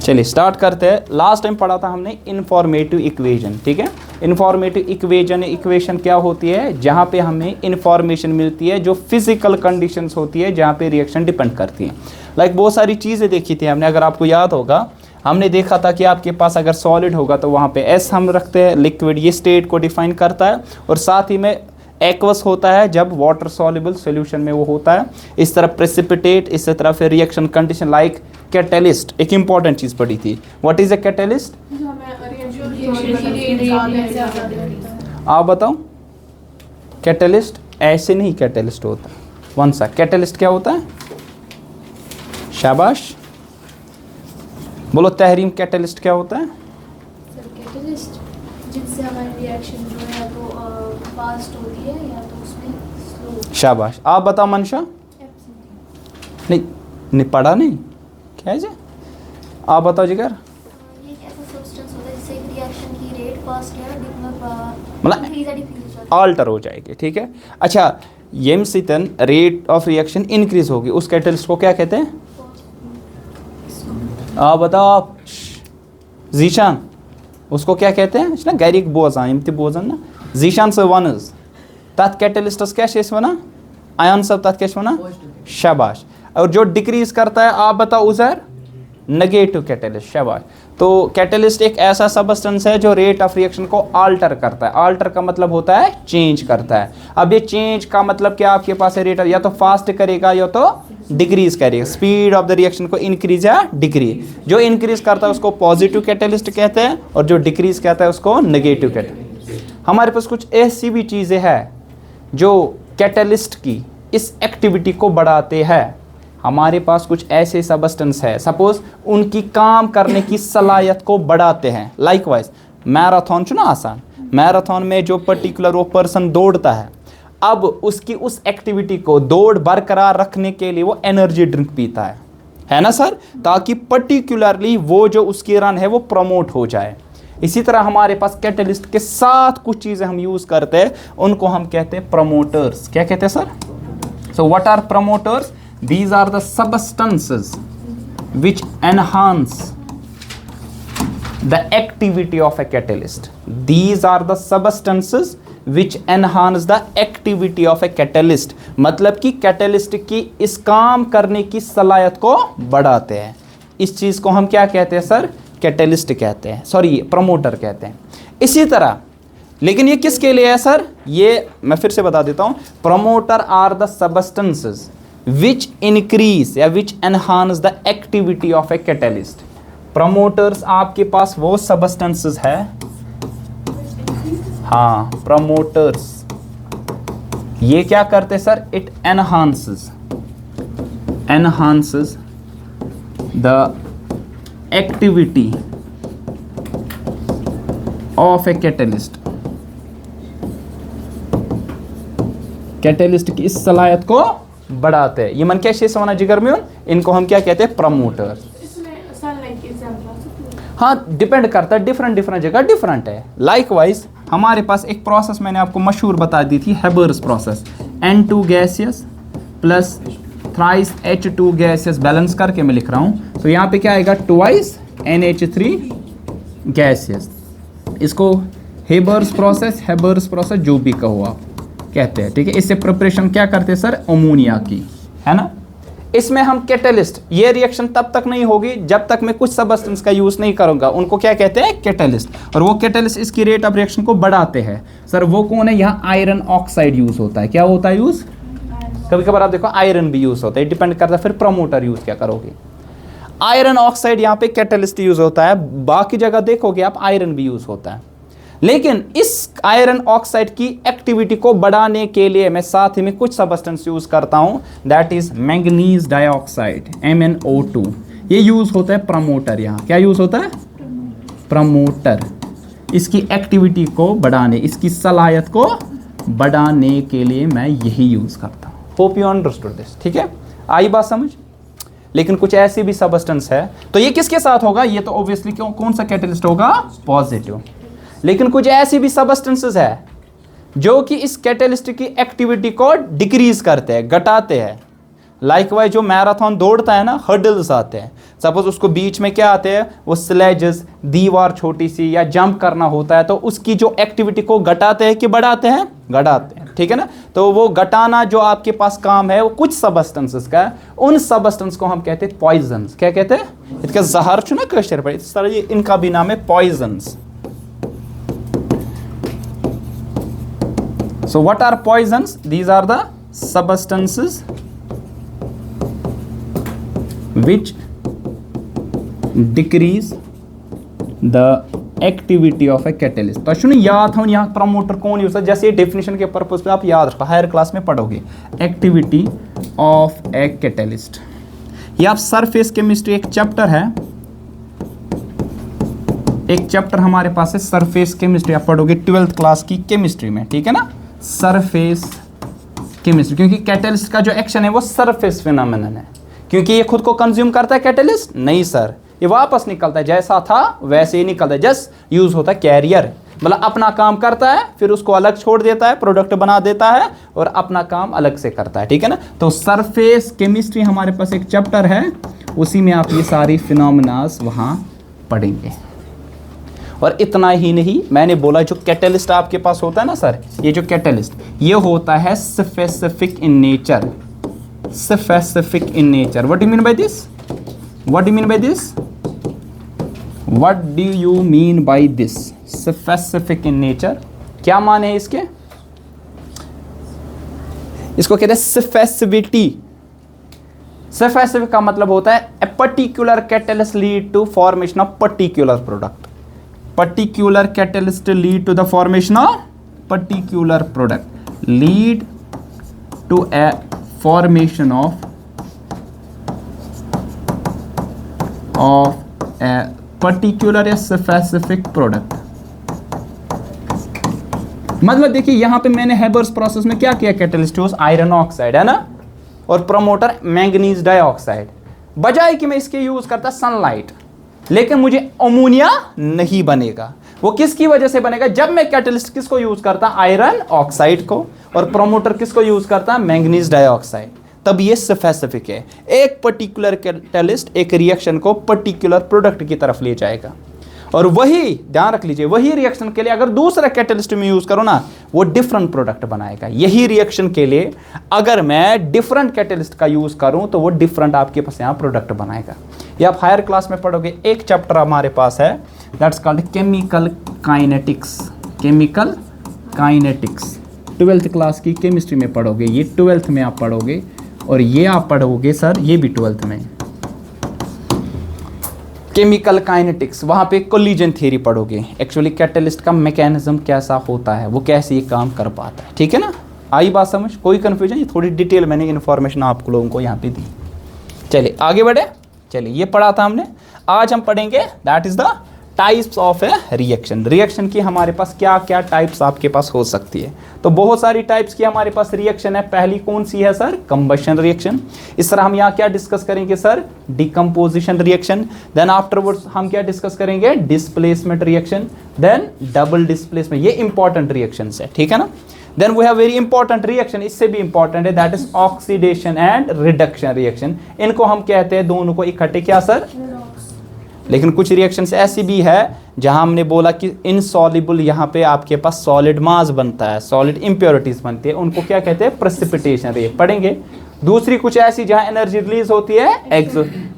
चलिए स्टार्ट करते हैं। लास्ट टाइम पढ़ा था हमने इन्फॉर्मेटिव इक्वेशन, ठीक है। इन्फॉर्मेटिव इक्वेशन क्या होती है? जहाँ पे हमें इन्फॉर्मेशन मिलती है जो फिजिकल कंडीशंस होती है, जहाँ पे रिएक्शन डिपेंड करती है। लाइक बहुत सारी चीज़ें देखी थी हमने, अगर आपको याद होगा हमने देखा था कि आपके पास अगर सॉलिड होगा तो वहाँ पे एस हम रखते हैं, लिक्विड ये स्टेट को डिफाइन करता है, और साथ ही में एक्वस होता है जब वाटर सॉल्युबल सॉल्यूशन में वो होता है। इस तरह प्रेसिपिटेट, इस तरह फिर रिएक्शन कंडीशन लाइक कैटलिस्ट। एक इंपॉर्टेंट चीज़ पढ़ी थी, व्हाट इज अ कैटलिस्ट? आप बताओ। कैटलिस्ट ऐसे नहीं कैटलिस्ट होता, वन सा कैटलिस्ट क्या होता है? शाबाश, बोलो तहरीम, कैटलिस्ट क्या होता है? सर कैटलिस्ट जिससे हमारी रिएक्शन जो है वो फास्ट होती है या तो उसमें स्लो। शाबाश। आप बताओ मनशा। नहीं पढ़ा नहीं क्या है जी? आप बताओ जिगर। ये एक ऐसा सब्सटेंस होता है जिससे एक रिएक्शन की रेट फास्ट या मतलब आल्टर हो जाएगी, ठीक है। अच्छा, येमसितन रेट ऑफ रिएक्शन इंक्रीज होगी, उस कैटलिस्ट को क्या कहते हैं? आप बताओ आप। जीशान, उसको क्या कहते हैं? ना गैरिक बोजान इम्ति बोजान ना जीशान से वनस तत् कैटलिस्टस क्या शेष वना आयन सब तत् क्या वना शाबाश। और जो डिक्रीज करता है आप बताओ उजर नेगेटिव कैटलिस्ट। शाबाश। तो कैटलिस्ट एक ऐसा सबस्टेंस है जो रेट ऑफ रिएक्शन को आल्टर करता है। आल्टर का मतलब होता है चेंज करता है। अब ये चेंज का मतलब क्या आपके पास है? रेट या तो फास्ट करेगा या तो डिक्रीज करेगा। स्पीड ऑफ द रिएक्शन को इंक्रीज या डिक्रीज। जो इंक्रीज करता है उसको पॉजिटिव कैटलिस्ट कहते हैं, और जो डिक्रीज कहता है उसको नेगेटिव कैटलिस्ट। हमारे पास कुछ ऐसी भी चीज़ें हैं जो कैटलिस्ट की इस एक्टिविटी को बढ़ाते हैं। हमारे पास कुछ ऐसे सबस्टेंस है, सपोज उनकी काम करने की सलाहियत को बढ़ाते हैं। लाइकवाइज मैराथन चुना आसान, मैराथन में जो पर्टिकुलर वो पर्सन दौड़ता है, अब उसकी उस एक्टिविटी को दौड़ बरकरार रखने के लिए वो एनर्जी ड्रिंक पीता है ना सर, ताकि पर्टिकुलरली वो जो उसकी रन है वो प्रमोट हो जाए। इसी तरह हमारे पास कैटलिस्ट के साथ कुछ चीज़ें हम यूज़ करते हैं, उनको हम कहते हैं प्रमोटर्स। क्या कहते हैं sir? So what are promoters? These are the substances which enhance the activity of a catalyst. These are the substances which enhance the activity of a catalyst. मतलब कि कैटलिस्ट की इस काम करने की सलाहियत को बढ़ाते हैं। इस चीज़ को हम क्या कहते हैं सर? कैटलिस्ट कहते हैं, सॉरी प्रमोटर कहते हैं। इसी तरह लेकिन ये किसके लिए है सर? ये मैं फिर से बता देता हूँ। Promoter are the substances which increase या which enhance the activity of a catalyst. promoters आपके पास वो substances है, हाँ promoters, ये क्या करते sir? it enhances the activity of a catalyst. Catalyst की इस सलाहियत को बढ़ाते हैं। ये मन क्या शेष होना जिगर में, इनको हम क्या कहते हैं? प्रमोटर। हाँ, डिपेंड करता है, डिफरेंट जगह डिफरेंट है। लाइकवाइज हमारे पास एक प्रोसेस मैंने आपको मशहूर बता दी थी, Haber's process. N2 gaseous plus thrice H2 gaseous balance करके मैं लिख रहा हूँ, तो यहाँ पे क्या आएगा? Twice NH3 gaseous. इसको हेबर्स प्रोसेस जो भी कहो आप कहते हैं, ठीक है। इससे प्रिपरेशन क्या करते हैं सर? अमोनिया की, है ना। इसमें हम कैटलिस्ट, ये रिएक्शन तब तक नहीं होगी जब तक मैं कुछ सबस्टेंस का यूज नहीं करूंगा, उनको क्या कहते हैं? कैटलिस्ट। और वो कैटलिस्ट इसकी रेट ऑफ रिएक्शन को बढ़ाते हैं सर। वो कौन है? यहाँ आयरन ऑक्साइड यूज होता है। क्या होता है यूज? कभी कभार आप देखो आयरन भी यूज होता है, डिपेंड करता है फिर प्रमोटर यूज क्या करोगे। आयरन ऑक्साइड यहाँ पे कैटलिस्ट यूज होता है, बाकी जगह देखोगे आप आयरन भी यूज होता है। लेकिन इस आयरन ऑक्साइड की एक्टिविटी को बढ़ाने के लिए मैं साथ ही में कुछ सबस्टेंस यूज करता हूं, that is manganese dioxide MnO2। ये यूज होता है प्रमोटर। यहाँ क्या यूज होता है? प्रमोटर। इसकी एक्टिविटी को बढ़ाने, इसकी सलाहियत को बढ़ाने के लिए मैं यही यूज करता हूं। होप यू अंडरस्टूड दिस, ठीक है। आई बात समझ? लेकिन कुछ ऐसी भी सबस्टेंस है, तो ये किसके साथ होगा? ये तो ऑब्वियसली कौन सा कैटलिस्ट होगा? पॉजिटिव। लेकिन कुछ ऐसी भी सबस्टेंसेस है जो कि इस कैटलिस्ट की एक्टिविटी को डिक्रीज करते हैं, घटाते हैं। लाइकवाइज जो मैराथन दौड़ता है ना, हर्डल्स आते हैं सपोज उसको बीच में क्या आते हैं, वो स्लेजेस, दीवार छोटी सी या जंप करना होता है, तो उसकी जो एक्टिविटी को घटाते हैं कि बढ़ाते हैं, घटाते हैं, ठीक है ना। तो वो घटाना जो आपके पास काम है वो कुछ सबस्टेंसेस का है, उन सबस्टेंस को हम कहते हैं पॉइजन्स। क्या कहते हैं, इसका जहर छु ना कशर पर, इस तरह ये इनका भी नाम है poisons. So what are poisons? These are the substances which decrease the activity of a catalyst। तो शुन याद था यहाँ प्रमोटर कौन यूज है, जैसे डेफिनेशन के पर्पस पे आप याद रखो, हायर क्लास में पढ़ोगे। एक्टिविटी ऑफ ए कैटलिस्ट, ये आप सरफेस केमिस्ट्री एक चैप्टर है, एक चैप्टर हमारे पास है सरफेस केमिस्ट्री, आप पढ़ोगे 12th क्लास की केमिस्ट्री में, ठीक है ना। सरफेस केमिस्ट्री, क्योंकि कैटलिस्ट का जो एक्शन है वो सरफेस फिनोमेनन है। क्योंकि ये खुद को कंज्यूम करता है कैटलिस्ट, नहीं सर, ये वापस निकलता है, जैसा था वैसे ही निकलता है, जस्ट यूज होता है कैरियर, मतलब अपना काम करता है फिर उसको अलग छोड़ देता है, प्रोडक्ट बना देता है और अपना काम अलग से करता है, ठीक है ना। तो सरफेस केमिस्ट्री हमारे पास एक चैप्टर है, उसी में आप ये सारी फिनोमेनास वहाँ पढ़ेंगे। और इतना ही नहीं, मैंने बोला जो कैटलिस्ट आपके पास होता है ना सर, ये जो कैटलिस्ट ये होता है specific in nature. Specific in nature, what do you mean by this, what do you mean by this, what do you mean by this specific in nature, क्या माने है इसके, इसको कहते हैं स्पेसिफिटी। स्पेसिफिक का मतलब होता है a particular catalyst lead to formation of particular product. Particular catalyst lead to the formation of particular product, lead to a formation of a particular specific product। मतलब देखिए यहाँ पे मैंने हेबर्स प्रोसेस में क्या किया, कैटलिस्ट यूज आयरन ऑक्साइड है ना, और प्रोमोटर मैंगनीज डाइऑक्साइड, बजाय कि मैं इसके यूज करता सनलाइट, लेकिन मुझे अमोनिया नहीं बनेगा। वो किसकी वजह से बनेगा, जब मैं कैटलिस्ट किसको यूज करता, आयरन ऑक्साइड को, और प्रोमोटर किसको यूज करता, मैंगनीज डाइऑक्साइड, तब ये स्पेसिफिक है। एक पर्टिकुलर कैटलिस्ट एक रिएक्शन को पर्टिकुलर प्रोडक्ट की तरफ ले जाएगा, और वही ध्यान रख लीजिए, वही रिएक्शन के लिए अगर दूसरा कैटलिस्ट में यूज करो ना, वो डिफरेंट प्रोडक्ट बनाएगा। यही रिएक्शन के लिए अगर मैं डिफरेंट कैटलिस्ट का यूज करूं तो वो डिफरेंट आपके पास यहाँ प्रोडक्ट बनाएगा। ये आप हायर क्लास में पढ़ोगे, एक चैप्टर हमारे पास है that's called chemical kinetics. Chemical kinetics 12th class की केमिस्ट्री में पढ़ोगे, ये 12th में आप पढ़ोगे, और ये आप पढ़ोगे सर ये भी 12th में, केमिकल काइनेटिक्स। वहाँ पे कोलिजन थ्योरी पढ़ोगे, एक्चुअली कैटलिस्ट का मैकेनिज्म कैसा होता है, वो कैसे ये काम कर पाता है, ठीक है ना। आई बात समझ, कोई कन्फ्यूजन, ये थोड़ी डिटेल मैंने इन्फॉर्मेशन आप लोगों को यहाँ पे दी। चलिए आगे बढ़े, चलिए ये पढ़ा था हमने, आज हम पढ़ेंगे that is the types of A reaction. Reaction की हमारे पास क्या क्या टाइप्स आपके पास हो सकती है, तो बहुत सारी टाइप्स की हमारे पास रिएक्शन है। पहली कौन सी है सर, कंबशन रिएक्शन। इस तरह हम यहाँ क्या डिस्कस करेंगे sir, decomposition reaction. Then afterwards हम क्या डिस्कस करेंगे, displacement reaction, then double displacement. ये इंपॉर्टेंट रिएक्शन है, ठीक है ना। Then we have very important reaction, इससे भी इंपॉर्टेंट है, that is oxidation and reduction reaction. इनको हम कहते हैं दोनों को इकट्ठे क्या सर, लेकिन कुछ रिएक्शंस ऐसी भी है जहां हमने बोला कि इनसॉल्युबल, यहाँ पे आपके पास सॉलिड मास बनता है, सॉलिड इंप्योरिटीज बनती है, उनको क्या कहते हैं, प्रेसिपिटेशन रिएक्शन पढ़ेंगे। दूसरी कुछ ऐसी जहां एनर्जी रिलीज होती है,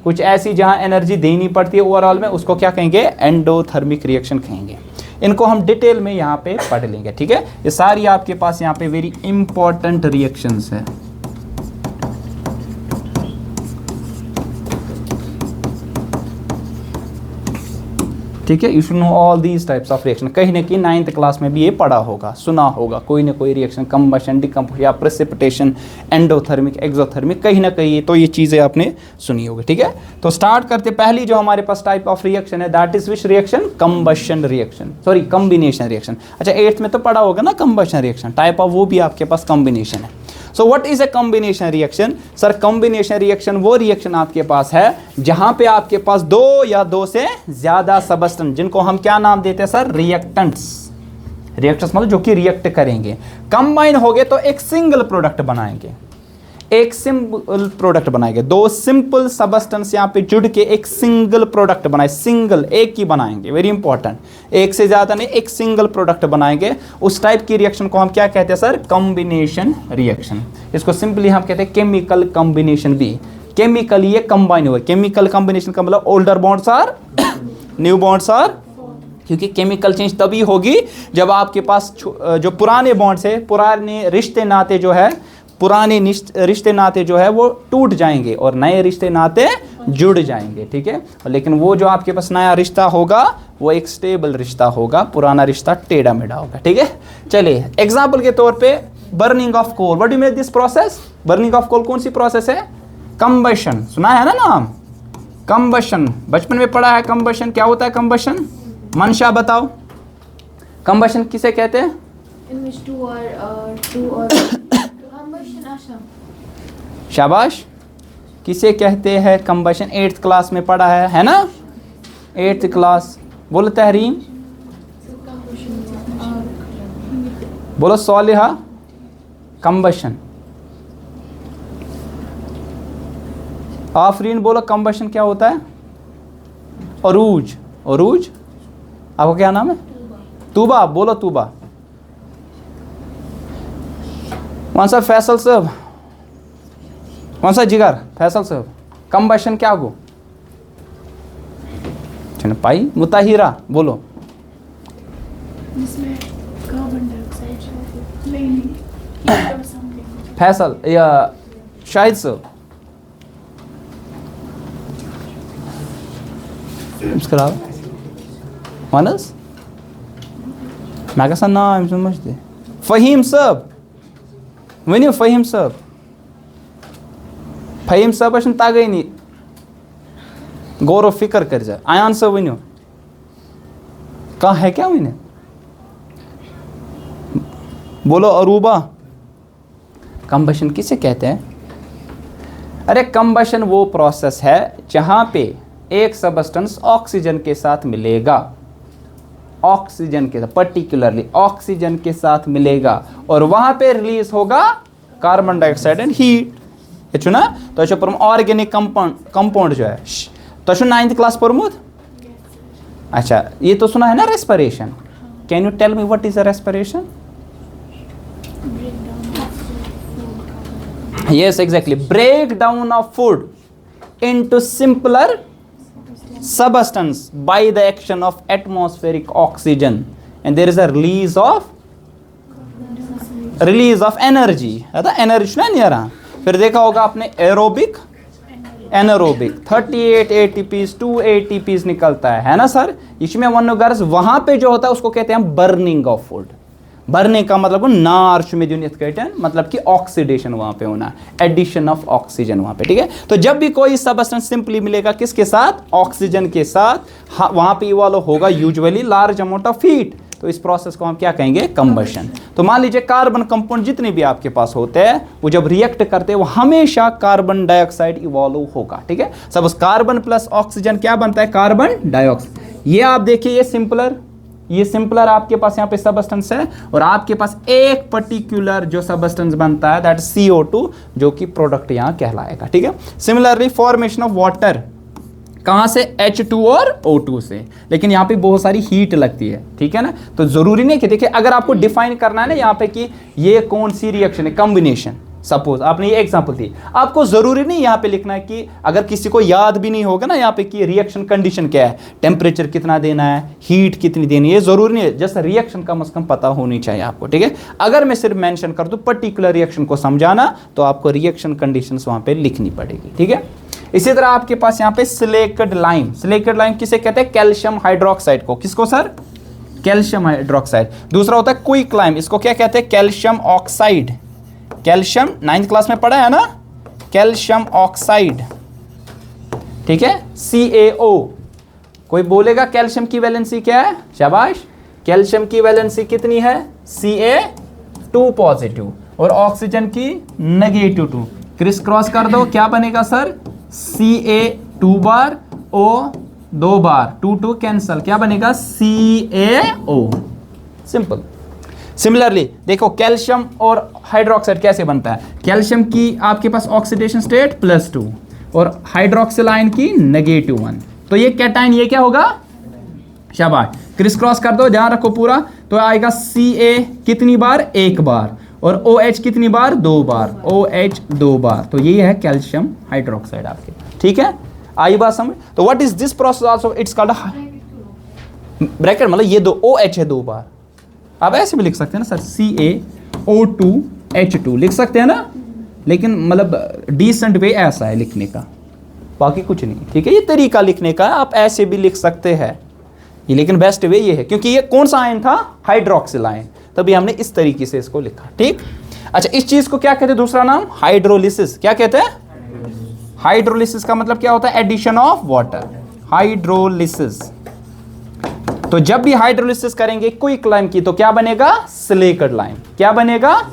कुछ ऐसी जहां एनर्जी देनी पड़ती है ओवरऑल में, उसको क्या कहेंगे, एंडोथर्मिक रिएक्शन कहेंगे। इनको हम डिटेल में यहाँ पे पढ़ लेंगे, ठीक है। ये सारी आपके पास यहाँ पे वेरी इंपॉर्टेंट रिएक्शंस है। ठीक है, you should know all these types of reaction. कहीं ना कहीं 9th क्लास में भी ये पढ़ा होगा, सुना होगा, कोई ना कोई रिएक्शन, कंबशन, डिकम्पोजिशन या प्रेसिपिटेशन, एंडोथर्मिक, एक्सोथर्मिक, कहीं ना कहीं तो ये चीज़ें आपने सुनी होगी, ठीक है। तो स्टार्ट करते, पहली जो हमारे पास टाइप ऑफ रिएक्शन है that is which reaction, combustion reaction, sorry combination reaction. अच्छा 8th में तो पढ़ा होगा ना कंबशन रिएक्शन, टाइप ऑफ वो भी आपके पास कम्बिनेशन है। सो what is a combination reaction, sir combination reaction वो रिएक्शन आपके पास है जहां पे आपके पास दो या दो से ज्यादा सबस्टेंस, जिनको हम क्या नाम देते हैं सर, रिएक्टेंट्स। रिएक्टेंट्स मतलब जो कि रिएक्ट करेंगे, कंबाइन हो गए तो एक सिंगल प्रोडक्ट बनाएंगे। एक सिंपल प्रोडक्ट बनाएंगे, दो सिंपल सबस्टेंस यहाँ पे जुड़ के एक सिंगल प्रोडक्ट बनाए, सिंगल एक ही बनाएंगे, वेरी इंपॉर्टेंट, एक से ज्यादा नहीं, एक सिंगल प्रोडक्ट बनाएंगे, उस टाइप की रिएक्शन को हम क्या कहते हैं सर, कॉम्बिनेशन रिएक्शन। इसको सिंपली हम कहते हैं केमिकल कॉम्बिनेशन भी। केमिकल ये कंबाइन हुआ, केमिकल कॉम्बिनेशन का मतलब older bonds are new bonds are, क्योंकि केमिकल चेंज तभी होगी जब आपके पास जो पुराने बॉन्ड्स है, पुराने रिश्ते नाते जो है, पुराने रिश्ते नाते जो है वो टूट जाएंगे और नए रिश्ते नाते जुड़ जाएंगे, ठीक है। लेकिन वो जो आपके पास नया रिश्ता होगा वो एक स्टेबल रिश्ता होगा, पुराना रिश्ता टेढ़ा मेढ़ा होगा, ठीक है। चलिए एग्जाम्पल के तौर पे burning of coal, what do mean this process, burning of coal कौन सी प्रोसेस है, कंबशन, सुना है ना नाम, कंबशन, बचपन में पढ़ा है कंबशन, क्या होता है कंबशन, मनशा बताओ, कंबशन किसे कहते हैं, in which two or combustion आशा, शाबाश, किसे कहते हैं कंबशन, 8th क्लास में पढ़ा है ना, 8th क्लास, बोलो तहरीम, बोलो सौलिहा, कंबशन, आफरीन बोलो कंबशन क्या होता है, अरूज, अरूज, आपका क्या नाम है, तूबा, बोलो तूबा, कौन सा फैसल साहब, कौन सा जिगर, फैसल साहब, कंबशन क्या गो, पाई मुताहिरा बोलो, जिसमें कार्बन डाइऑक्साइड फैसल या शाहिद साहब, मुस्कुराओ, मानस मैं कैसा नाम समझते, फ़हीम साहब, वनियो फ़हीम साहब, फ़हीम साहब अशन तगई नहीं, गौर फिक्र कर जा, आयान साहब वनियो कहाँ है क्या वने, बोलो अरूबा, कंबशन किसे कहते हैं, अरे कंबशन वो प्रोसेस है जहां पे एक सबस्टेंस ऑक्सीजन के साथ मिलेगा, ऑक्सीजन के साथ, पर्टिकुलरली ऑक्सीजन के साथ मिलेगा और वहां पे रिलीज होगा कार्बन डाइऑक्साइड एंड हीट, ये ना, तो ऑर्गेनिक कंपाउंड जो है, तो 9th क्लास परमुद, अच्छा ये तो सुना है ना respiration, can you tell me what is a respiration, yes exactly, breakdown of food into simpler substance by the action of atmospheric oxygen and there is a release of energy, है ना, energy ना नहीं रहा, फिर देखा होगा आपने aerobic anaerobic, 38 ATPs 2 ATPs निकलता है ना सर, इसमें वन गर्स वहां पे जो होता है उसको कहते हैं बर्निंग ऑफ फूड, बर्निंग का मतलब नार्श में जो मतलब कि ऑक्सीडेशन वहां पे होना, एडिशन ऑफ ऑक्सीजन वहां पे, ठीक है। तो जब भी कोई सबस्टेंस सिंपली मिलेगा किसके साथ, ऑक्सीजन के साथ, वहां पे इवॉल्व होगा usually large amount of heat, तो इस प्रोसेस को हम क्या कहेंगे, कंबशन। तो मान लीजिए कार्बन कंपाउंड जितने भी आपके पास होते हैं वो जब रिएक्ट करते हैं वो हमेशा कार्बन डाइऑक्साइड इवॉल्व होगा, ठीक है। सब उस कार्बन प्लस ऑक्सीजन क्या बनता है, कार्बन डाइऑक्साइड। ये आप देखिए ये सिंपलर आपके पास यहाँ पे सबस्टेंस है और आपके पास एक पर्टिकुलर जो सबस्टेंस बनता है दैट CO2 जो कि प्रोडक्ट यहाँ कहलाएगा, ठीक है। सिमिलरली फॉर्मेशन ऑफ वाटर कहाँ से, H2 और O2 से, लेकिन यहाँ पे बहुत सारी हीट लगती है, ठीक है ना। तो जरूरी नहीं कि देखिए अगर आपको डिफाइन करना है ना यहाँ पे कि ये कौन सी रिएक्शन है, कॉम्बिनेशन, सपोज आपने ये एग्जांपल दी, आपको जरूरी नहीं यहाँ पे लिखना है कि अगर किसी को याद भी नहीं होगा ना यहाँ पे कि रिएक्शन कंडीशन क्या है, टेम्परेचर कितना देना है, हीट कितनी देनी है, ये जरूरी नहीं है, जस्ट रिएक्शन कम से कम पता होनी चाहिए आपको, ठीक है। अगर मैं सिर्फ मेंशन कर दूं पर्टिकुलर रिएक्शन को समझाना तो आपको रिएक्शन कंडीशंस वहां पे लिखनी पड़ेगी, ठीक है। इसी तरह आपके पास यहाँ पे सिलिकेट लाइम किसे कहते हैं, कैल्शियम हाइड्रोक्साइड को, किसको सर, कैल्शियम हाइड्रोक्साइड। दूसरा होता है क्विक लाइम, इसको क्या कहते हैं, calcium oxide, calcium 9th class में पढ़ा है ना, कैल्शियम ऑक्साइड, ठीक है, CaO। कोई बोलेगा कैल्शियम की वैलेंसी क्या है, शाबाश, कैल्शियम की वैलेंसी कितनी है, Ca2 पॉजिटिव और ऑक्सीजन की -2, क्रिस क्रॉस कर दो, क्या बनेगा सर, Ca2 बार O 2 बार, 2 कैंसल, क्या बनेगा, CaO, सिंपल। सिमिलरली देखो कैल्शियम और हाइड्रोक्साइड कैसे बनता है, कैल्शियम की आपके पास ऑक्सीडेशन स्टेट +2 और हाइड्रोक्सिल आयन की -1, तो ये कैटायन ये क्या होगा, शाबाश, क्रिस क्रॉस कर दो, ध्यान रखो पूरा, तो आएगा Ca कितनी बार, 1 बार, और OH कितनी बार, 2 बार, OH 2 बार, तो ये है कैल्शियम हाइड्रोक्साइड आपके, ठीक है, आई बात समझ। तो what is this process also, it's called bracket, मतलब ये 2 OH है 2 बार, आप ऐसे भी लिख सकते हैं ना सर, CaO2H2 लिख सकते हैं ना, लेकिन मतलब डिसेंट वे ऐसा है लिखने का, बाकी कुछ नहीं, ठीक है, ये तरीका लिखने का, आप ऐसे भी लिख सकते हैं ये, लेकिन बेस्ट वे ये है, क्योंकि ये कौन सा आयन था, हाइड्रोक्सिल आयन, तभी हमने इस तरीके से इसको लिखा, ठीक। अच्छा, इस चीज को क्या कहते हैं, दूसरा नाम हाइड्रोलिसिस, क्या कहते हैं, हाइड्रोलिसिस का मतलब क्या होता है, एडिशन ऑफ वाटर, हाइड्रोलिसिस। तो जब भी हाइड्रोलिसिस करेंगे क्विक लाइम की, तो क्या बनेगा, सिलिकेट लाइम, क्या बनेगा,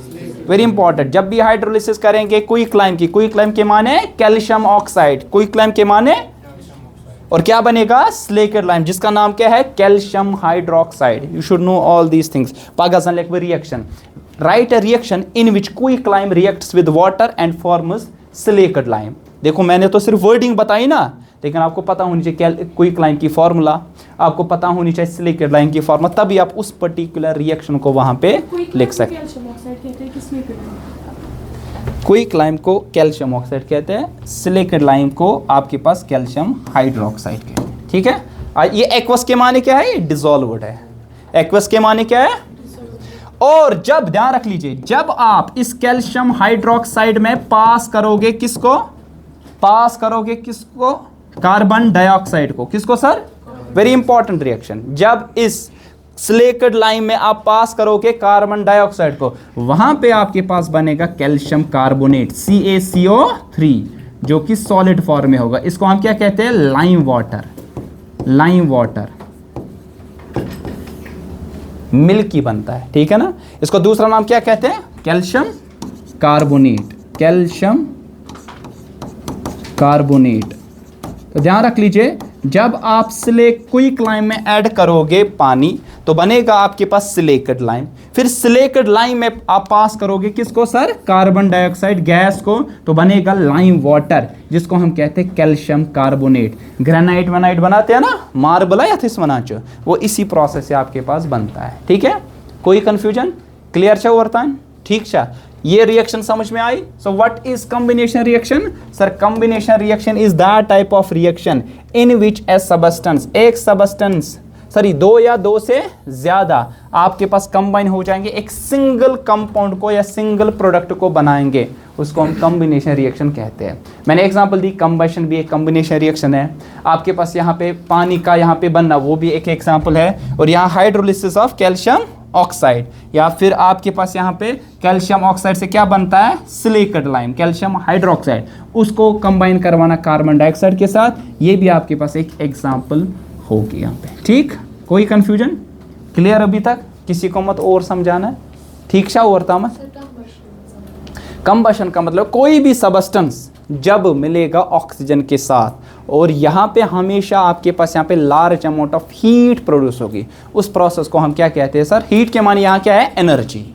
वेरी इंपॉर्टेंट, जब भी हाइड्रोलिसिस करेंगे क्विक लाइम की, क्विक लाइम के माने कैल्शियम ऑक्साइड, क्विक लाइम के माने, और क्या बनेगा, सिलिकेट लाइम, जिसका नाम क्या है, calcium hydroxide, you should know all these things. पागासन like reaction, write a reaction in which quick lime reacts with water and forms silicate lime. देखो मैंने तो सिर्फ वर्डिंग बताई ना, लेकिन आपको पता होनी चाहिए क्विक लाइम की फॉर्मूला, आपको पता होनी चाहिए सिलिकेट लाइम की फॉर्मूला, तभी आप उस पर्टिकुलर रिएक्शन को वहां पे लिख सकते हैं। क्विक लाइम को कैल्शियम ऑक्साइड कहते हैं, सिलिकेट लाइम को आपके पास कैल्शियम हाइड्रोक्साइड कहते हैं, ठीक है। ये एक्वस के माने क्या है, ये डिसॉल्व्ड है, एक्वस के माने क्या है, और जब ध्यान रख लीजिए, जब आप इस कैल्शियम हाइड्रोक्साइड में पास करोगे किसको, पास करोगे किसको, कार्बन डाइऑक्साइड को, किसको सर, वेरी इंपॉर्टेंट रिएक्शन, जब इस सिलिकेट लाइम में आप पास करोगे कार्बन डाइऑक्साइड को, वहां पे आपके पास बनेगा कैल्शियम कार्बोनेट CaCO3, जो कि सॉलिड फॉर्म में होगा, इसको हम क्या कहते हैं, lime water, lime water milky बनता है, ठीक है ना। इसको दूसरा नाम क्या कहते हैं, कैल्शियम कार्बोनेट, कैल्शियम कार्बोनेट। तो ध्यान रख लीजिए, जब आप क्विक लाइम में ऐड करोगे पानी, तो बनेगा आपके पास सिलिकेट लाइम, फिर सिलिकेट लाइम में आप पास करोगे किसको सर, कार्बन डाइऑक्साइड गैस को, तो बनेगा लाइम वाटर, जिसको हम कहते हैं कैल्शियम कार्बोनेट। ग्रेनाइट वनाइट बनाते हैं ना, मार्बल या थिस बनाचो, वो इसी प्रोसेस से आपके पास बनता है, ठीक है। कोई कंफ्यूजन, क्लियर छा वर्तान, ठीक छा, ये रिएक्शन समझ में आई। So what is combination reaction, sir combination reaction is that type of reaction in which a substance, एक सबस्टेंस सॉरी 2 या 2 से ज्यादा आपके पास कंबाइन हो जाएंगे, एक सिंगल कंपाउंड को या सिंगल प्रोडक्ट को बनाएंगे, उसको हम कॉम्बिनेशन रिएक्शन कहते हैं। मैंने एग्जांपल दी, कंबशन भी एक कॉम्बिनेशन रिएक्शन है, आपके पास यहाँ पे पानी का यहाँ पे बनना वो भी एक एग्जांपल है, और यहाँ हाइड्रोलिसिस ऑफ कैल्शियम ऑक्साइड, या फिर आपके पास यहाँ पे कैल्शियम ऑक्साइड से क्या बनता है, सिलिकेट लाइम, कैल्शियम हाइड्रोक्साइड, उसको कंबाइन करवाना कार्बन डाइऑक्साइड के साथ, ये भी आपके पास एक एग्जांपल होगी यहाँ पे, ठीक। कोई कंफ्यूजन, क्लियर अभी तक, किसी को मत और समझाना है, ठीक सा और था मत। कंबशन का मतलब कोई भी सबस्टेंस जब मिलेगा ऑक्सीजन के साथ, और यहाँ पे हमेशा आपके पास यहाँ पे large amount of heat produce होगी, उस प्रोसेस को हम क्या कहते हैं सर, हीट के माने यहाँ क्या है, एनर्जी।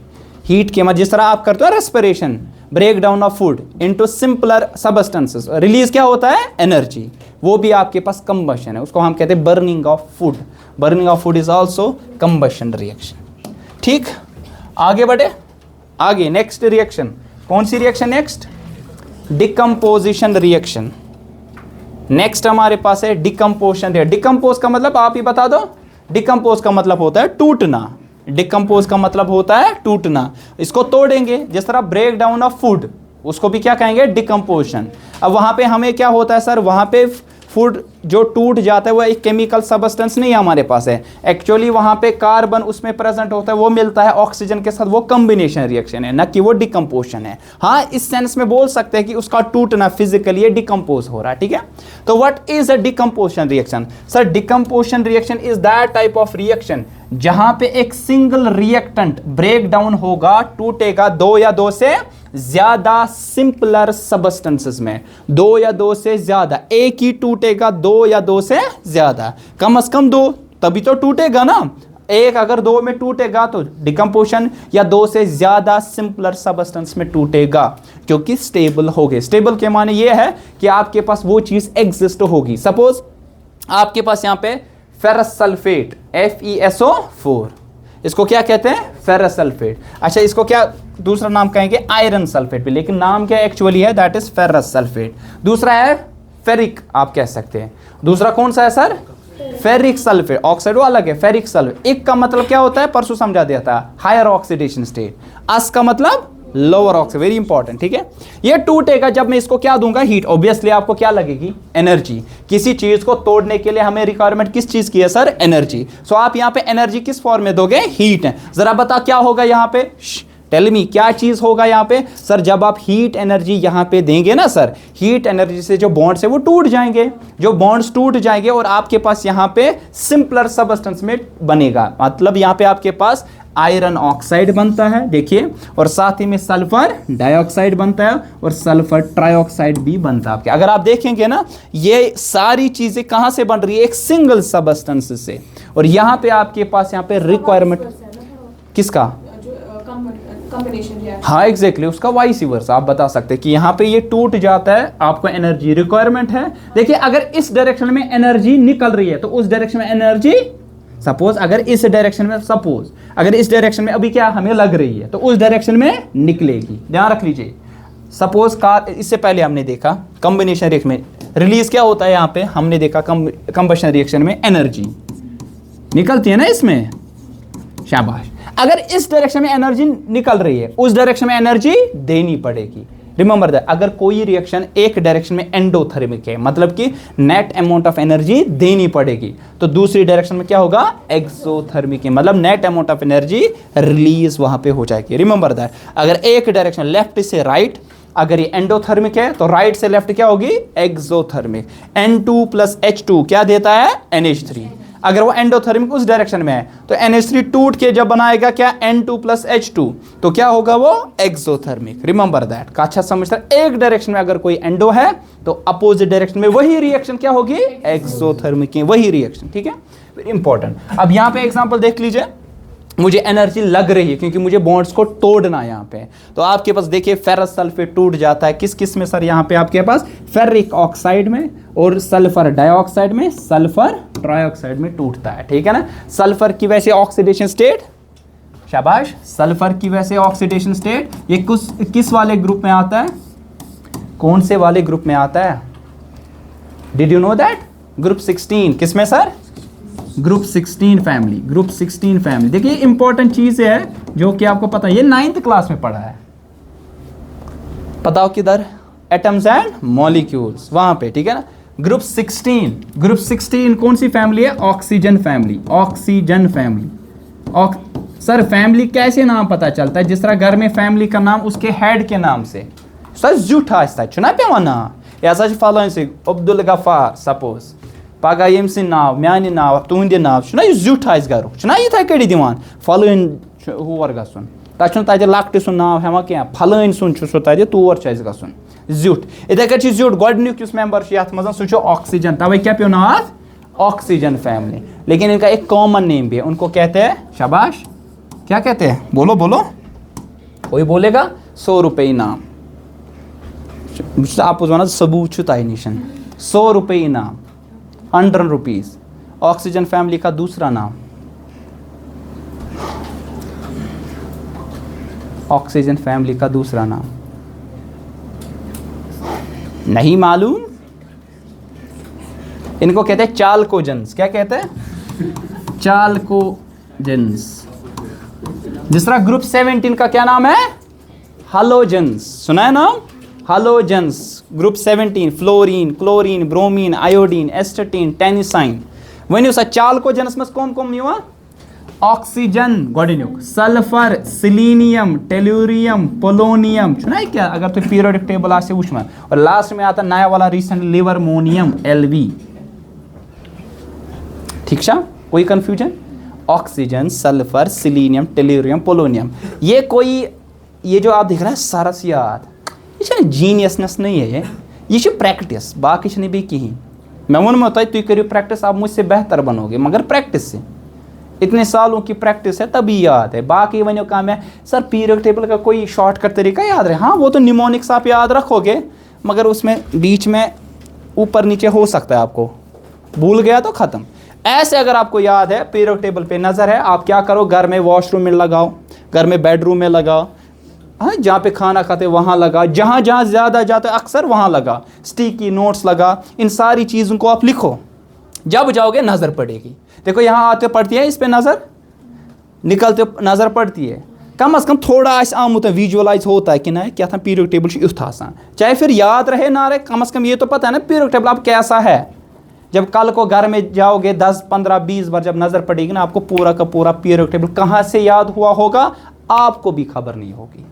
हीट के माने जिस तरह आप करते हो respiration, break down of food into simpler substances, release क्या होता है, एनर्जी, वो भी आपके पास कंबशन है, उसको हम कहते हैं burning of food. Burning of food is also combustion reaction, ठीक। आगे बढ़े, आगे नेक्स्ट रिएक्शन, कौन सी reaction next, decomposition reaction. Next हमारे पास है डिकम्पोजिशन। डिकम्पोज का मतलब आप ही बता दो, डिकम्पोज का मतलब होता है टूटना, डिकम्पोज का मतलब होता है टूटना, इसको तोड़ेंगे, जिस तरह ब्रेक डाउन ऑफ फूड, उसको भी क्या कहेंगे, डिकम्पोजिशन। अब वहां पे हमें क्या होता है सर, वहां पे फूड जो टूट जाता है वो एक केमिकल सबस्टेंस नहीं हमारे पास है, एक्चुअली वहां पे कार्बन उसमें प्रेजेंट होता है, वो मिलता है ऑक्सीजन के साथ, वो कॉम्बिनेशन रिएक्शन है, ना कि वो डिकम्पोजिशन है। हाँ, इस सेंस में बोल सकते हैं कि उसका टूटना फिजिकली डिकम्पोज हो रहा है, ठीक है। तो what is a decomposition reaction, sir decomposition reaction is that type of reaction जहां पे एक सिंगल रिएक्टेंट ब्रेक डाउन होगा, टूटेगा 2 या 2 से ज्यादा सिंपलर सबस्टेंसेस में, 2 या 2 से ज्यादा, एक ही टूटेगा 2 या 2 से ज्यादा, कम से कम 2 तभी तो टूटेगा ना, एक अगर दो में टूटेगा तो डिकम्पोजिशन, या दो से ज्यादा सिंपलर सबस्टेंस में टूटेगा, क्योंकि स्टेबल हो गए। स्टेबल के माने ये है कि आपके पास वो चीज एग्जिस्ट होगी। सपोज आपके पास यहां पे फेरस सल्फेट FeSO4, इसको क्या कहते हैं? Ferrous sulphate. अच्छा, इसको क्या दूसरा नाम कहेंगे? आयरन सल्फेट भी, लेकिन नाम क्या एक्चुअली है? That is ferrous sulphate. दूसरा है फेरिक, आप कह सकते हैं। दूसरा कौन सा है सर? Ferric sulphate. ऑक्साइड वो अलग है, फेरिक सल्फेट। इक का मतलब क्या होता है? परसों समझा दिया था, हायर ऑक्सीडेशन स्टेट। अस का मतलब लोअर ऑक्सीडेशन, वेरी इंपॉर्टेंट, ठीक है। ये टूटेगा जब मैं इसको क्या दूंगा? हीट। ऑब्वियसली आपको क्या लगेगी? एनर्जी। किसी चीज को तोड़ने के लिए हमें रिक्वायरमेंट किस चीज की है सर? एनर्जी। सो आप यहां पे एनर्जी किस फॉर्म में दोगे? हीट है। जरा बता क्या होगा यहां पे? टेल मी, क्या चीज होगा यहाँ पे सर? जब आप हीट एनर्जी यहाँ पे देंगे ना सर, हीट एनर्जी से जो बॉन्ड्स है वो टूट जाएंगे। जो बॉन्ड्स टूट जाएंगे और आपके पास यहाँ पे सिंपलर सबस्टेंस में बनेगा। मतलब यहाँ पे आपके पास आयरन ऑक्साइड बनता है, देखिए, और साथ ही में सल्फर डाइऑक्साइड बनता है और सल्फर ट्राइऑक्साइड भी बनता है आपके। अगर आप देखेंगे ना, ये सारी चीजें कहाँ से बन रही है? एक सिंगल सबस्टेंस से। और यहाँ पे आपके पास यहाँ पे रिक्वायरमेंट किसका? हाँ एग्जैक्टली, उसका वाइस वर्सा आप बता सकते हैं कि यहाँ पे ये टूट जाता है, आपको एनर्जी रिक्वायरमेंट है। देखिए, अगर इस डायरेक्शन में एनर्जी निकल रही है तो उस डायरेक्शन में एनर्जी, सपोज अगर इस डायरेक्शन में, सपोज अगर इस डायरेक्शन में अभी क्या हमें लग रही है तो उस डायरेक्शन में निकलेगी। ध्यान रख लीजिए। सपोज कार, इससे पहले हमने देखा कॉम्बिनेशन रिएक्शन में रिलीज क्या होता है, यहाँ पे हमने देखा कंबशन रिएक्शन में एनर्जी निकलती है ना इसमें, शाबाश। अगर इस डायरेक्शन में एनर्जी निकल रही है, उस डायरेक्शन में एनर्जी देनी पड़ेगी। रिमेंबर दैट, अगर कोई रिएक्शन एक डायरेक्शन में एंडोथर्मिक है, मतलब कि नेट अमाउंट ऑफ एनर्जी देनी पड़ेगी, तो दूसरी डायरेक्शन में क्या होगा? एक्सोथर्मिक है, मतलब net amount of energy release वहां पे हो जाएगी। रिमेंबर दैट, अगर एक डायरेक्शन लेफ्ट से राइट, अगर ये एंडोथर्मिक है तो राइट से लेफ्ट क्या होगी? एक्सोथर्मिक। N2 + H2 क्या देता है? NH3। अगर वो एंडोथर्मिक उस डायरेक्शन में है तो NH3 टूट के जब बनाएगा क्या? N2 + H2, तो क्या होगा वो? एक्सोथर्मिक। रिमेंबर दैट का अच्छा समझता है। एक डायरेक्शन में अगर कोई एंडो है तो अपोजिट डायरेक्शन में वही रिएक्शन क्या होगी? एक्सोथर्मिक की वही रिएक्शन, ठीक है, वेरी इंपॉर्टेंट। अब यहाँ पे एग्जांपल देख लीजिए, मुझे एनर्जी लग रही है क्योंकि मुझे बॉन्ड्स को तोड़ना है यहाँ पे, तो आपके पास देखिए फेरस सल्फेट टूट जाता है किस किस में सर? यहाँ पे आपके पास फेरिक ऑक्साइड में और सल्फर डाइऑक्साइड में, सल्फर ट्राइऑक्साइड में टूटता है, ठीक है ना। सल्फर की वैसे ऑक्सीडेशन स्टेट, शाबाश, सल्फर की वैसे ऑक्सीडेशन स्टेट ये किस वाले ग्रुप में आता है? कौन से वाले ग्रुप में आता है? Did you know that? Group 16। किस में sir? Group 16 family, group 16 family. देखिए इंपॉर्टेंट चीज है जो कि आपको पता है, ये 9th क्लास में पढ़ा है। बताओ किधर? एटम्स एंड मॉलिक्यूल्स, वहां पे, ठीक है ना। ग्रुप 16, ग्रुप 16 कौन सी फैमिली है? Oxygen family, oxygen family. Sir family कैसे नाम पता चलता है? जिस तरह घर में फैमिली का नाम उसके हेड के नाम से सर झूठा चुना पे वना या सच फलन से अब्दुल गफार सपोज पगह यम सिंद नाव म्यानि नाव तुहंदि नाव छुना यह झूठ आस घर छुना इथे कड़ी दिवान फलन हर गसन तत लकट सुन नाव हेवान क्या फलन सुन सह तौर गसन झूठ इथे कट झूठ गोडनुक मेंबर यथ मज सह ऑक्सीजन तवे क्या पे नाव ऑक्सीजन फैमिली। लेकिन इनका एक कॉमन नेम भी है, उनको कहते हैं, शाबाश, क्या कहते हैं? बोलो बोलो, कोई बोलेगा? 100 रुपये इनाम। आप वन सबूत तह निशन 100 रुपये इनाम, 100 रुपीज़। ऑक्सीजन फैमिली का दूसरा नाम, ऑक्सीजन फैमिली का दूसरा नाम नहीं मालूम? इनको कहते हैं चाल्कोजेंस। क्या कहते हैं? चाल्कोजेंस। दूसरा ग्रुप 17 का क्या नाम है? हालोजेंस। सुना है नाम? Halogens. Group 17 fluorine, chlorine, bromine, iodine, astatine, tennessine. वनियो सा चाल्कोजेंस में कौन कौन हुआ? ऑक्सीजन गोडनुक, सल्फर, सिलीनियम, टेलुरियम, पोलोनियम। सुना है क्या? अगर तो पीरियोडिक टेबल आसे उठना। और लास्ट में आता नया वाला रिसेंट लिवरमोनियम, LV। ठीक है, कोई confusion? Oxygen, sulphur, selenium, tellurium, polonium. ये जो आप देख रहे हैं सरसियात, ये जीनियसनेस नहीं है, ये प्रैक्टिस, बाकी नहीं भी कहीं। मैं वो तुम करो प्रैक्टिस, आप मुझसे बेहतर बनोगे, मगर प्रैक्टिस से। इतने सालों की प्रैक्टिस है तभी याद है। बाकी वनो काम है सर पीरियड टेबल का कोई शॉर्टकट तरीका याद रहे, हाँ वो तो निमोनिक्स आप याद रखोगे, मगर उसमें बीच में ऊपर नीचे हो सकता है, आपको भूल गया तो ख़त्म। ऐसे अगर आपको याद है, पीरियड टेबल पे नज़र है, आप क्या करो, घर में वॉशरूम में लगाओ, घर में बेडरूम में लगाओ, हाँ जहाँ पे खाना खाते वहाँ लगा, जहाँ जहाँ ज़्यादा जाता है अक्सर वहाँ लगा, स्टिकी नोट्स लगा, इन सारी चीज़ों को आप लिखो, जब जाओगे नज़र पड़ेगी। देखो यहाँ आते पड़ती है, इस पे नज़र निकलते नज़र पड़ती है, कम अज़ कम थोड़ा आमुत विजुअलाइज होता है कि ना क्या था पीरियड टेबल युथ आसान, चाहे फिर याद रहे ना रहे, कम अज़ कम ये तो पता है ना पीरियड टेबल अब कैसा है। जब कल को घर में जाओगे 10, 15, 20 बार जब नज़र पड़ेगी ना, आपको पूरा का पूरा पीरियड टेबल कहाँ से याद हुआ होगा आपको भी खबर नहीं होगी,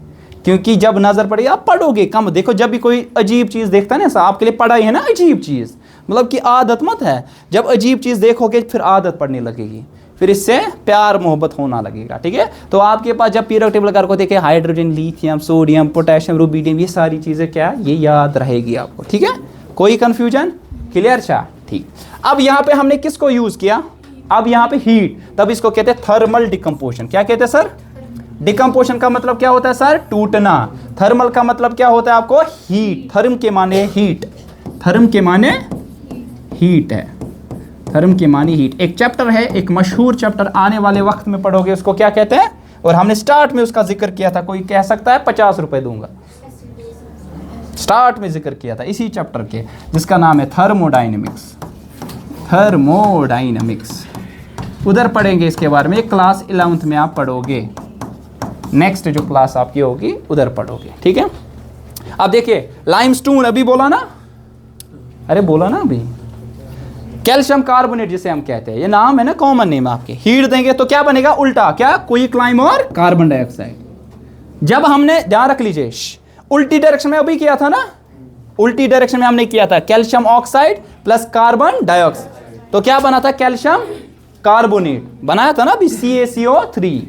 क्योंकि जब नज़र पड़ेगी आप पढ़ोगे कम। देखो जब भी कोई अजीब चीज़ देखता है ना, ऐसा आपके लिए पढ़ाई है ना अजीब चीज़, मतलब कि आदत मत है, जब अजीब चीज़ देखोगे फिर आदत पड़ने लगेगी, फिर इससे प्यार मोहब्बत होना लगेगा, ठीक है। तो आपके पास जब पीरियड टेबल कर को देखे hydrogen, lithium, sodium, potassium, rubidium, ये सारी चीज़ें क्या ये याद रहेगी आपको, ठीक है। कोई कन्फ्यूजन, क्लियर छा, ठीक। अब यहाँ पे हमने किसको यूज़ किया, अब यहाँ पे हीट, तब इसको कहते हैं थर्मल डिकम्पोजिशन। क्या कहते हैं सर, डिकम्पोजिशन का मतलब क्या होता है सर, टूटना। थर्मल का मतलब क्या होता है आपको, हीट, थर्म के माने हीट, थर्म के माने हीट है, थर्म के माने हीट। एक चैप्टर है, एक मशहूर चैप्टर, आने वाले वक्त में पढ़ोगे, उसको क्या कहते हैं, और हमने स्टार्ट में उसका जिक्र किया था, कोई कह सकता है 50 रुपए दूंगा, स्टार्ट में जिक्र किया था इसी चैप्टर के, जिसका नाम है थर्मोडायनेमिक्स, थर्मोडायनेमिक्स। उधर पढ़ेंगे इसके बारे में, क्लास 11th में आप पढ़ोगे, नेक्स्ट जो क्लास आपकी होगी उधर पढ़ोगे, ठीक है। अब देखिए लाइमस्टोन अभी बोला ना, अरे बोला ना अभी, कैल्शियम कार्बोनेट जिसे हम कहते हैं, ये नाम है ना कॉमन नेम आपके। हीट देंगे तो क्या बनेगा, उल्टा क्या, क्विकलाइम और कार्बन डाइऑक्साइड। जब हमने ध्यान रख लीजिए उल्टी डायरेक्शन में अभी किया था ना, उल्टी डायरेक्शन में हमने किया था calcium oxide plus carbon dioxide, तो क्या बना था, कैल्शियम कार्बोनेट बनाया था ना अभी, CaCO3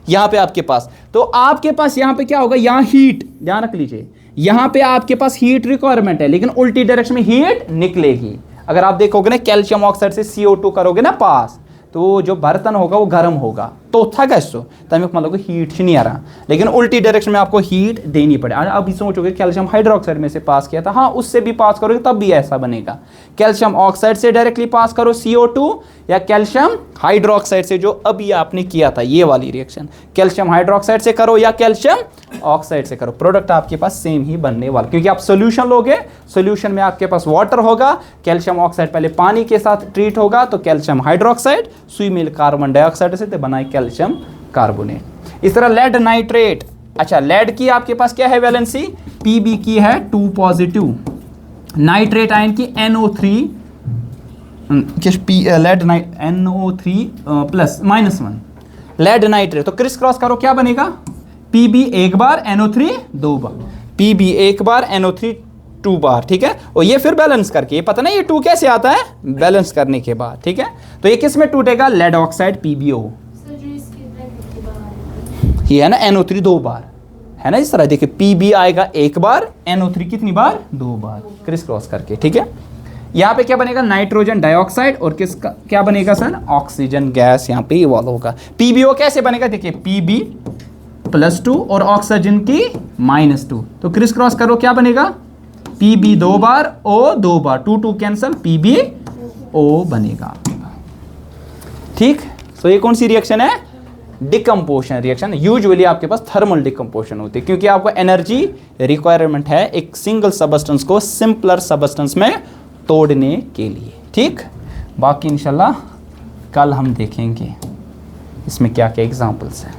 यहाँ पे आपके पास। तो आपके पास यहाँ पे क्या होगा, यहाँ हीट, ध्यान रख लीजिए, यहाँ पे आपके पास हीट रिक्वायरमेंट है, लेकिन उल्टी डायरेक्शन में हीट निकलेगी। अगर आप देखोगे ना कैल्शियम ऑक्साइड से CO2 करोगे ना पास, तो जो बर्तन होगा वो गर्म होगा, तो था कैसो तब मतलब हीट ही नहीं आ रहा, लेकिन उल्टी डायरेक्शन में आपको हीट देनी पड़े। अभी सोचोगे कैल्शियम हाइड्रोक्साइड में से पास किया था, हाँ उससे भी पास करोगे तब भी ऐसा बनेगा। कैल्शियम ऑक्साइड से डायरेक्टली पास करो CO2, या कैल्शियम हाइड्रोक्साइड से जो अभी आपने किया था ये वाली रिएक्शन, कैल्शियम हाइड्रोक्साइड से करो या कैल्शियम ऑक्साइड से करो, प्रोडक्ट आपके पास सेम ही बनने वाला, क्योंकि आप सोल्यूशन लोगे, सोल्यूशन में आपके पास वाटर होगा, कैल्शियम ऑक्साइड पहले पानी के साथ ट्रीट होगा, तो कैल्शियम हाइड्रोक्साइड सुई मिल कार्बन डाइऑक्साइड से बनाए कैल्शियम कार्बोनेट। इस तरह लेड नाइट्रेट, अच्छा लेड की आपके पास क्या है वैलेंसी, Pb की है 2 पॉजिटिव, नाइट्रेट आयन की NO3 lead NO3 plus -1 lead nitrate, तो क्रिस क्रॉस करो क्या बनेगा, Pb एक बार NO3 2 बार, Pb एक बार NO3 2 बार, ठीक है। और ये फिर बैलेंस करके, ये पता नहीं ये 2 कैसे आता है, बैलेंस करने के बाद, ठीक है। तो ये किस में टूटेगा, लेड ऑक्साइड PbO, ये है ना NO3 2 बार, है ना इस तरह देखिए, Pb आएगा एक बार, NO3 कितनी बार, 2 बार, क्रिस क्रॉस करके, ठीक है। यहाँ पे क्या बनेगा, नाइट्रोजन डाइऑक्साइड, और किसका क्या बनेगा सर, ऑक्सीजन गैस यहाँ पे इवॉल्व होगा। PbO कैसे बनेगा, देखिए Pb +2 और ऑक्सीजन की -2, तो क्रिस क्रॉस करो क्या बनेगा, Pb 2 बार, O 2 बार, 2 कैंसल, PbO बनेगा, ठीक। तो ये कौन सी रिएक्शन है, डिकम्पोजिशन रिएक्शन। यूजुअली आपके पास थर्मल डिकम्पोजिशन होती है, क्योंकि आपको एनर्जी रिक्वायरमेंट है एक सिंगल सबस्टेंस को सिंपलर सबस्टेंस में तोड़ने के लिए, ठीक। बाकी इंशाल्लाह कल हम देखेंगे इसमें क्या क्या एग्जांपल्स हैं।